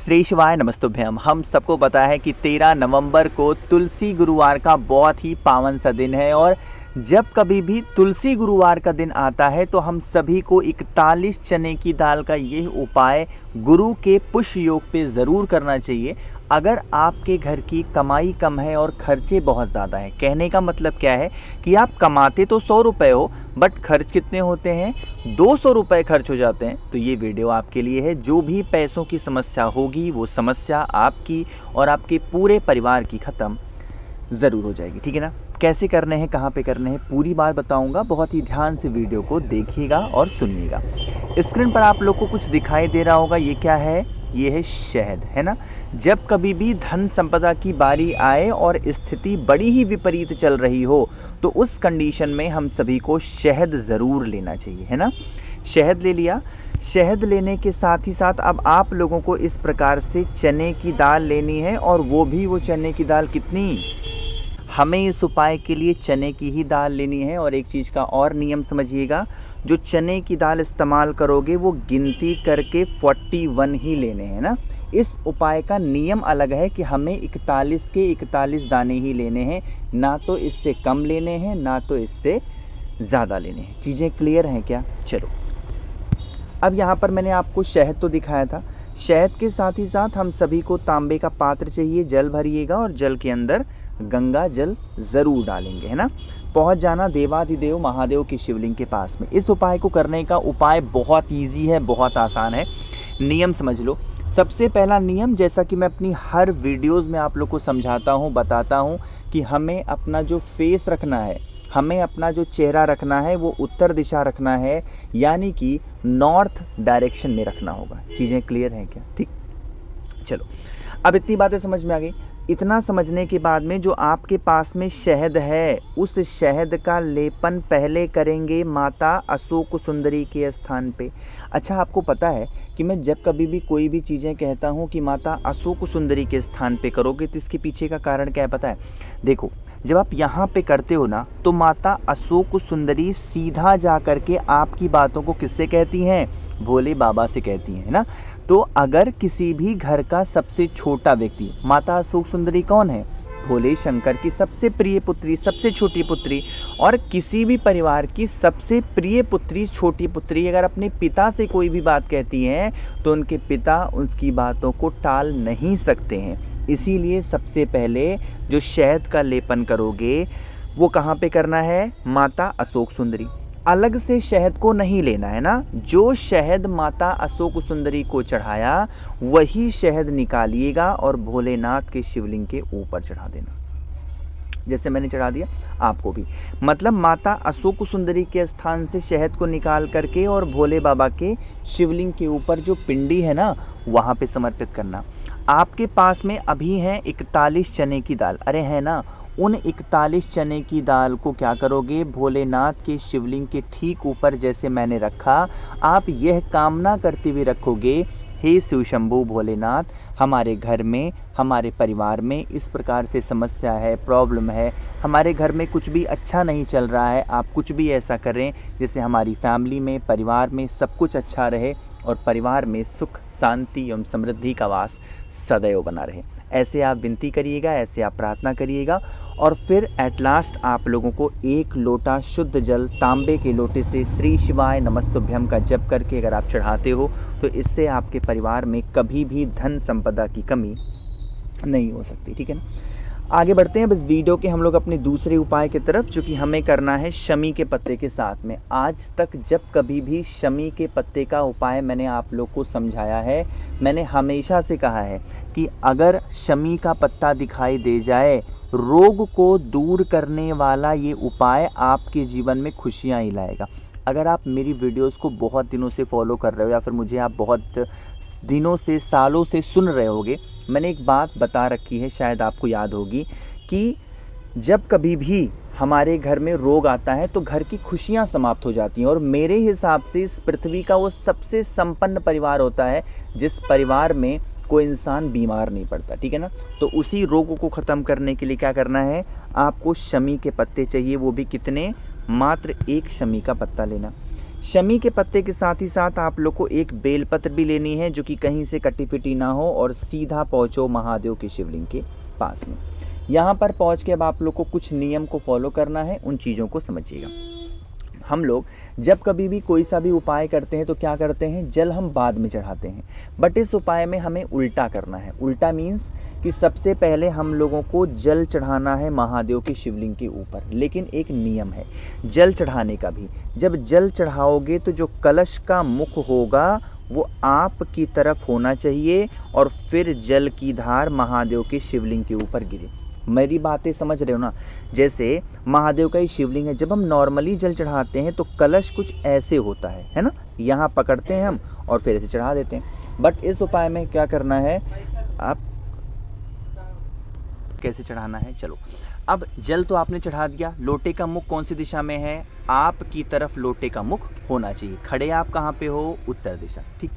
श्री शिवाय नमस्तुभ्यम। हम सबको पता है कि 13 नवंबर को तुलसी गुरुवार का बहुत ही पावन सा दिन है और जब कभी भी तुलसी गुरुवार का दिन आता है तो हम सभी को 41 चने की दाल का यह उपाय गुरु के पुष्य योग पे ज़रूर करना चाहिए। अगर आपके घर की कमाई कम है और खर्चे बहुत ज़्यादा हैं, कहने का मतलब क्या है कि आप कमाते तो 100 रुपये हो बट खर्च कितने होते हैं, 200 रुपये खर्च हो जाते हैं, तो ये वीडियो आपके लिए है। जो भी पैसों की समस्या होगी वो समस्या आपकी और आपके पूरे परिवार की ख़त्म ज़रूर हो जाएगी, ठीक है ना। कैसे करने हैं, कहाँ पे करने हैं, पूरी बात बताऊंगा। बहुत ही ध्यान से वीडियो को देखिएगा और सुनिएगा। स्क्रीन पर आप लोग को कुछ दिखाई दे रहा होगा, ये क्या है, ये है शहद, है ना। जब कभी भी धन संपदा की बारी आए और स्थिति बड़ी ही विपरीत चल रही हो तो उस कंडीशन में हम सभी को शहद ज़रूर लेना चाहिए, है ना। शहद ले लिया। शहद लेने के साथ ही साथ अब आप लोगों को इस प्रकार से चने की दाल लेनी है और वो भी वो चने की दाल कितनी, हमें इस उपाय के लिए चने की ही दाल लेनी है। और एक चीज़ का और नियम समझिएगा, जो चने की दाल इस्तेमाल करोगे वो गिनती करके 41 ही लेने हैं ना। इस उपाय का नियम अलग है कि हमें 41 के 41 दाने ही लेने हैं, ना तो इससे कम लेने हैं ना तो इससे ज़्यादा लेने हैं। चीज़ें क्लियर हैं क्या? चलो, अब यहाँ पर मैंने आपको शहद तो दिखाया था। शहद के साथ ही साथ हम सभी को तांबे का पात्र चाहिए। जल भरिएगा और जल के अंदर गंगा जल ज़रूर डालेंगे, है ना। पहुंच जाना देवाधिदेव महादेव के शिवलिंग के पास में। इस उपाय को करने का उपाय बहुत इजी है, बहुत आसान है। नियम समझ लो। सबसे पहला नियम, जैसा कि मैं अपनी हर वीडियोस में आप लोग को समझाता हूँ, बताता हूँ कि हमें अपना जो फेस रखना है, हमें अपना जो चेहरा रखना है वो उत्तर दिशा रखना है, यानी कि नॉर्थ डायरेक्शन में रखना होगा। चीज़ें क्लियर हैं क्या? ठीक, चलो अब इतनी बातें समझ में आ गई। इतना समझने के बाद में जो आपके पास में शहद है उस शहद का लेपन पहले करेंगे माता अशोक सुंदरी के स्थान पे। अच्छा, आपको पता है कि मैं जब कभी भी कोई भी चीज़ें कहता हूँ कि माता अशोक सुंदरी के स्थान पे करोगे तो इसके पीछे का कारण क्या है पता है? देखो, जब आप यहाँ पे करते हो ना तो माता अशोक सुंदरी सीधा जा कर के आपकी बातों को किससे कहती हैं? भोले बाबा से कहती हैं, है ना। तो अगर किसी भी घर का सबसे छोटा व्यक्ति, माता अशोक सुंदरी कौन है? भोले शंकर की सबसे प्रिय पुत्री, सबसे छोटी पुत्री, और किसी भी परिवार की सबसे प्रिय पुत्री, छोटी पुत्री अगर अपने पिता से कोई भी बात कहती हैं तो उनके पिता उसकी बातों को टाल नहीं सकते हैं। इसीलिए सबसे पहले जो शहद का लेपन करोगे वो कहाँ पे करना है? माता अशोक सुंदरी। अलग से शहद को नहीं लेना है ना। जो शहद माता अशोक सुंदरी को चढ़ाया वही शहद निकालिएगा और भोलेनाथ के शिवलिंग के ऊपर चढ़ा देना, जैसे मैंने चढ़ा दिया आपको भी। मतलब माता अशोक सुंदरी के स्थान से शहद को निकाल करके और भोले बाबा के शिवलिंग के ऊपर जो पिंडी है ना वहाँ पे समर्पित करना। आपके पास में अभी हैं 41 चने की दाल, अरे है ना, उन 41 चने की दाल को क्या करोगे? भोलेनाथ के शिवलिंग के ठीक ऊपर जैसे मैंने रखा, आप यह कामना करते हुए रखोगे, हे शिव शंभू भोलेनाथ, हमारे घर में, हमारे परिवार में इस प्रकार से समस्या है, प्रॉब्लम है, हमारे घर में कुछ भी अच्छा नहीं चल रहा है, आप कुछ भी ऐसा करें जिससे हमारी फैमिली में, परिवार में सब कुछ अच्छा रहे और परिवार में सुख, शांति एवं समृद्धि का वास सदैव बना रहे। ऐसे आप विनती करिएगा, ऐसे आप प्रार्थना करिएगा और फिर एट लास्ट आप लोगों को 1 लोटा शुद्ध जल तांबे के लोटे से श्री शिवाय नमस्तुभ्यम का जप करके अगर आप चढ़ाते हो तो इससे आपके परिवार में कभी भी धन संपदा की कमी नहीं हो सकती, ठीक है ना। आगे बढ़ते हैं बस वीडियो के हम लोग अपने दूसरे उपाय की तरफ, जो कि हमें करना है शमी के पत्ते के साथ में। आज तक जब कभी भी शमी के पत्ते का उपाय मैंने आप लोग को समझाया है, मैंने हमेशा से कहा है कि अगर शमी का पत्ता दिखाई दे जाए, रोग को दूर करने वाला ये उपाय आपके जीवन में खुशियाँ ही लाएगा। अगर आप मेरी वीडियोस को बहुत दिनों से फॉलो कर रहे हो या फिर मुझे आप बहुत दिनों से, सालों से सुन रहे होगे, मैंने एक बात बता रखी है, शायद आपको याद होगी, कि जब कभी भी हमारे घर में रोग आता है तो घर की खुशियां समाप्त हो जाती हैं। और मेरे हिसाब से इस पृथ्वी का वो सबसे संपन्न परिवार होता है जिस परिवार में कोई इंसान बीमार नहीं पड़ता, ठीक है ना। तो उसी रोग को ख़त्म करने के लिए क्या करना है? आपको शमी के पत्ते चाहिए, वो भी कितने? मात्र 1 शमी का पत्ता लेना। शमी के पत्ते के साथ ही साथ आप लोग को एक बेलपत्र भी लेनी है, जो कि कहीं से कटी पिटी ना हो, और सीधा पहुंचो महादेव के शिवलिंग के पास में। यहाँ पर पहुँच के अब आप लोग को कुछ नियम को फॉलो करना है, उन चीज़ों को समझिएगा। हम लोग जब कभी भी कोई सा भी उपाय करते हैं तो क्या करते हैं, जल हम बाद में चढ़ाते हैं, बट इस उपाय में हमें उल्टा करना है। उल्टा मीन्स कि सबसे पहले हम लोगों को जल चढ़ाना है महादेव के शिवलिंग के ऊपर, लेकिन एक नियम है जल चढ़ाने का भी। जब जल चढ़ाओगे तो जो कलश का मुख होगा वो आपकी तरफ होना चाहिए, और फिर जल की धार महादेव के शिवलिंग के ऊपर गिरे। मेरी बातें समझ रहे हो ना? जैसे महादेव का ही शिवलिंग है, जब हम नॉर्मली जल चढ़ाते हैं तो कलश कुछ ऐसे होता है ना, यहाँ पकड़ते हैं हम और फिर ऐसे चढ़ा देते हैं। बट इस उपाय में क्या करना है, आप कैसे चढ़ाना है, चलो अब जल तो आपने चढ़ा दिया, लोटे का मुख कौन सी दिशा में है, आपकी तरफ लोटे का मुख होना चाहिए। खड़े आप कहाँ पे हो, उत्तर दिशा, ठीक।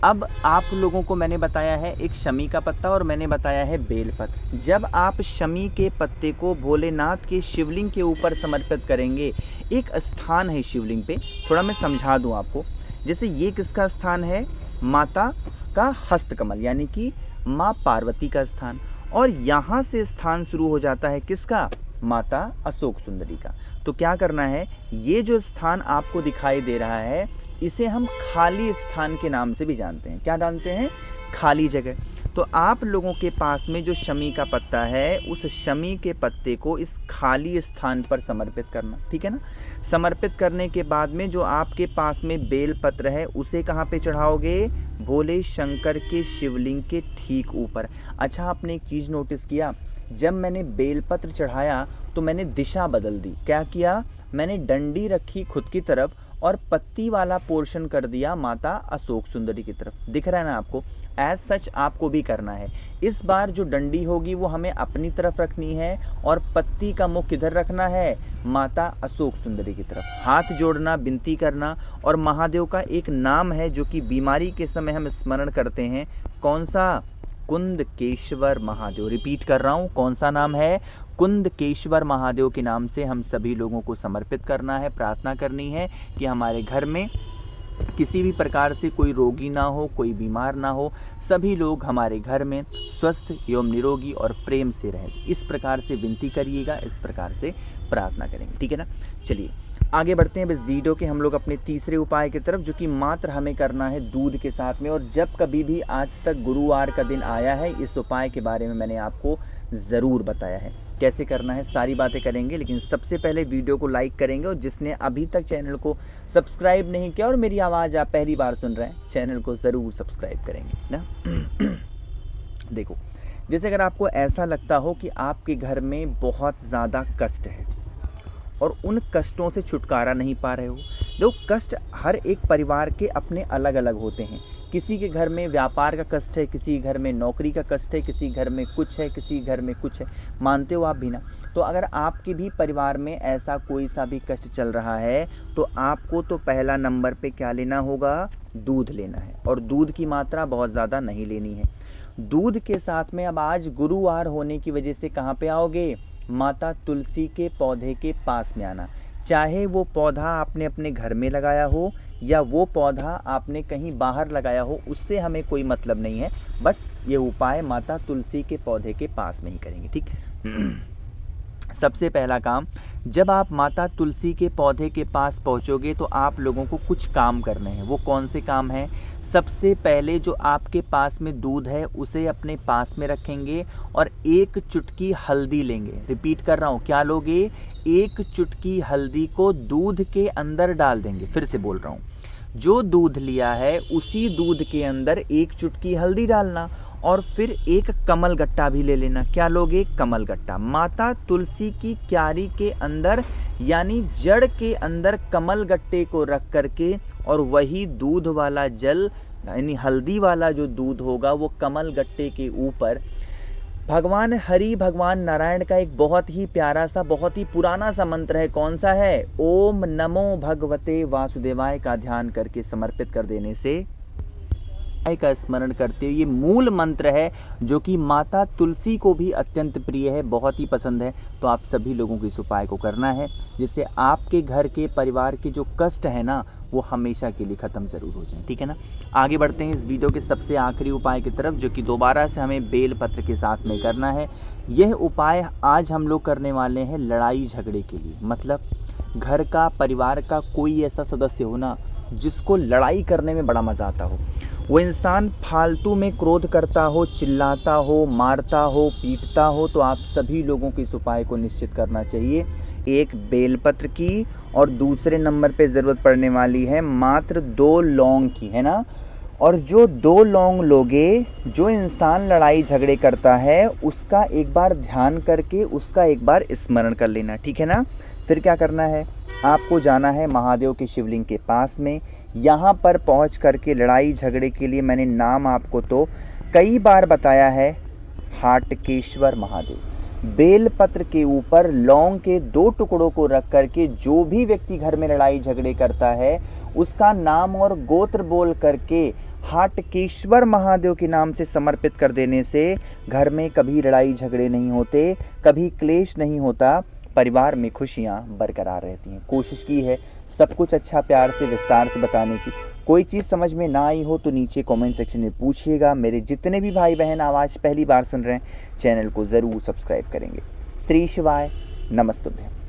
अब आप लोगों को मैंने बताया है एक शमी का पत्ता और मैंने बताया है बेलपत्र। जब आप शमी के पत्ते को भोलेनाथ के शिवलिंग के ऊपर समर्पित करेंगे, एक स्थान है शिवलिंग पे, थोड़ा मैं समझा दूं आपको। जैसे ये किसका स्थान है, माता का हस्तकमल यानी कि माँ पार्वती का स्थान, और यहाँ से स्थान शुरू हो जाता है किसका, माता अशोक सुंदरी का। तो क्या करना है, ये जो स्थान आपको दिखाई दे रहा है इसे हम खाली स्थान के नाम से भी जानते हैं। क्या जानते हैं, खाली जगह। तो आप लोगों के पास में जो शमी का पत्ता है, उस शमी के पत्ते को इस खाली स्थान पर समर्पित करना, ठीक है ना। समर्पित करने के बाद में जो आपके पास में बेलपत्र है उसे कहाँ पे चढ़ाओगे, भोले शंकर के शिवलिंग के ठीक ऊपर। अच्छा, आपने एक चीज़ नोटिस किया, जब मैंने बेलपत्र चढ़ाया तो मैंने दिशा बदल दी। क्या किया, मैंने डंडी रखी खुद की तरफ और पत्ती वाला पोर्शन कर दिया माता अशोक सुंदरी की तरफ। दिख रहा है ना आपको, एज सच आपको भी करना है। इस बार जो डंडी होगी वो हमें अपनी तरफ रखनी है, और पत्ती का मुख किधर रखना है, माता अशोक सुंदरी की तरफ। हाथ जोड़ना, विनती करना, और महादेव का एक नाम है जो कि बीमारी के समय हम स्मरण करते हैं, कौन सा, कुंदकेश्वर महादेव। रिपीट कर रहा हूँ, कौन सा नाम है, कुंदकेश्वर महादेव के नाम से हम सभी लोगों को समर्पित करना है। प्रार्थना करनी है कि हमारे घर में किसी भी प्रकार से कोई रोगी ना हो, कोई बीमार ना हो, सभी लोग हमारे घर में स्वस्थ एवं निरोगी और प्रेम से रहें। इस प्रकार से विनती करिएगा, इस प्रकार से प्रार्थना करेंगे, ठीक है ना। चलिए आगे बढ़ते हैं इस वीडियो के हम लोग अपने तीसरे उपाय की तरफ, जो कि मात्र हमें करना है दूध के साथ में। और जब कभी भी आज तक गुरुवार का दिन आया है, इस उपाय के बारे में मैंने आपको ज़रूर बताया है कैसे करना है, सारी बातें करेंगे। लेकिन सबसे पहले वीडियो को लाइक करेंगे, और जिसने अभी तक चैनल को सब्सक्राइब नहीं किया और मेरी आवाज़ आप पहली बार सुन रहे हैं, चैनल को ज़रूर सब्सक्राइब करेंगे ना। देखो, जैसे अगर आपको ऐसा लगता हो कि आपके घर में बहुत ज़्यादा कष्ट है और उन कष्टों से छुटकारा नहीं पा रहे हो। देखो, कष्ट हर एक परिवार के अपने अलग अलग होते हैं। किसी के घर में व्यापार का कष्ट है, किसी घर में नौकरी का कष्ट है, किसी घर में कुछ है, किसी घर में कुछ है। मानते हो आप भी ना? तो अगर आपके भी परिवार में ऐसा कोई सा भी कष्ट चल रहा है तो आपको तो पहला नंबर पे क्या लेना होगा, दूध लेना है। और दूध की मात्रा बहुत ज़्यादा नहीं लेनी है। दूध के साथ में अब आज गुरुवार होने की वजह से कहाँ पे आओगे, माता तुलसी के पौधे के पास में आना। चाहे वो पौधा आपने अपने घर में लगाया हो या वो पौधा आपने कहीं बाहर लगाया हो, उससे हमें कोई मतलब नहीं है, बट ये उपाय माता तुलसी के पौधे के पास में ही करेंगे, ठीक। सबसे पहला काम, जब आप माता तुलसी के पौधे के पास पहुंचोगे तो आप लोगों को कुछ काम करने हैं। वो कौन से काम हैं? सबसे पहले जो आपके पास में दूध है उसे अपने पास में रखेंगे और एक चुटकी हल्दी लेंगे। रिपीट कर रहा हूँ, क्या लोगे? एक चुटकी हल्दी को दूध के अंदर डाल देंगे। फिर से बोल रहा हूँ, जो दूध लिया है उसी दूध के अंदर एक चुटकी हल्दी डालना, और फिर एक कमल गट्टा भी ले लेना। क्या लोगे? कमल गट्टा। माता तुलसी की क्यारी के अंदर यानी जड़ के अंदर कमल गट्टे को रख करके, और वही दूध वाला जल यानी हल्दी वाला जो दूध होगा वो कमल गट्टे के ऊपर भगवान हरि भगवान नारायण का एक बहुत ही प्यारा सा, बहुत ही पुराना सा मंत्र है। कौन सा है? ओम नमो भगवते वासुदेवाय का ध्यान करके समर्पित कर देने से का स्मरण करते हुए, ये मूल मंत्र है जो कि माता तुलसी को भी अत्यंत प्रिय है, बहुत ही पसंद है। तो आप सभी लोगों को इस उपाय को करना है, जिससे आपके घर के परिवार के जो कष्ट है ना वो हमेशा के लिए ख़त्म ज़रूर हो जाए, ठीक है ना। आगे बढ़ते हैं इस वीडियो के सबसे आखिरी उपाय की तरफ, जो कि दोबारा से हमें बेलपत्र के साथ में करना है। यह उपाय आज हम लोग करने वाले हैं लड़ाई झगड़े के लिए। मतलब घर का, परिवार का कोई ऐसा सदस्य हो ना जिसको लड़ाई करने में बड़ा मज़ा आता हो, वो इंसान फालतू में क्रोध करता हो, चिल्लाता हो, मारता हो, पीटता हो, तो आप सभी लोगों को इस उपाय को निश्चित करना चाहिए। एक बेलपत्र की और दूसरे नंबर पे ज़रूरत पड़ने वाली है मात्र 2 लौंग की, है ना। और जो 2 लौंग लोगे, जो इंसान लड़ाई झगड़े करता है उसका एक बार ध्यान करके उसका एक बार स्मरण कर लेना, ठीक है ना। फिर क्या करना है, आपको जाना है महादेव के शिवलिंग के पास में। यहाँ पर पहुँच करके लड़ाई झगड़े के लिए मैंने नाम आपको तो कई बार बताया है, हाटकेश्वर महादेव। बेलपत्र के ऊपर लौंग के 2 टुकड़ों को रख करके जो भी व्यक्ति घर में लड़ाई झगड़े करता है उसका नाम और गोत्र बोल करके हाटकेश्वर महादेव के नाम से समर्पित कर देने से घर में कभी लड़ाई झगड़े नहीं होते, कभी क्लेश नहीं होता, परिवार में खुशियाँ बरकरार रहती हैं। कोशिश की है सब कुछ अच्छा प्यार से विस्तार से बताने की। कोई चीज़ समझ में ना आई हो तो नीचे कमेंट सेक्शन में पूछिएगा। मेरे जितने भी भाई बहन आवाज़ पहली बार सुन रहे हैं चैनल को ज़रूर सब्सक्राइब करेंगे। श्री शिवाय, नमस्तुभ्यं।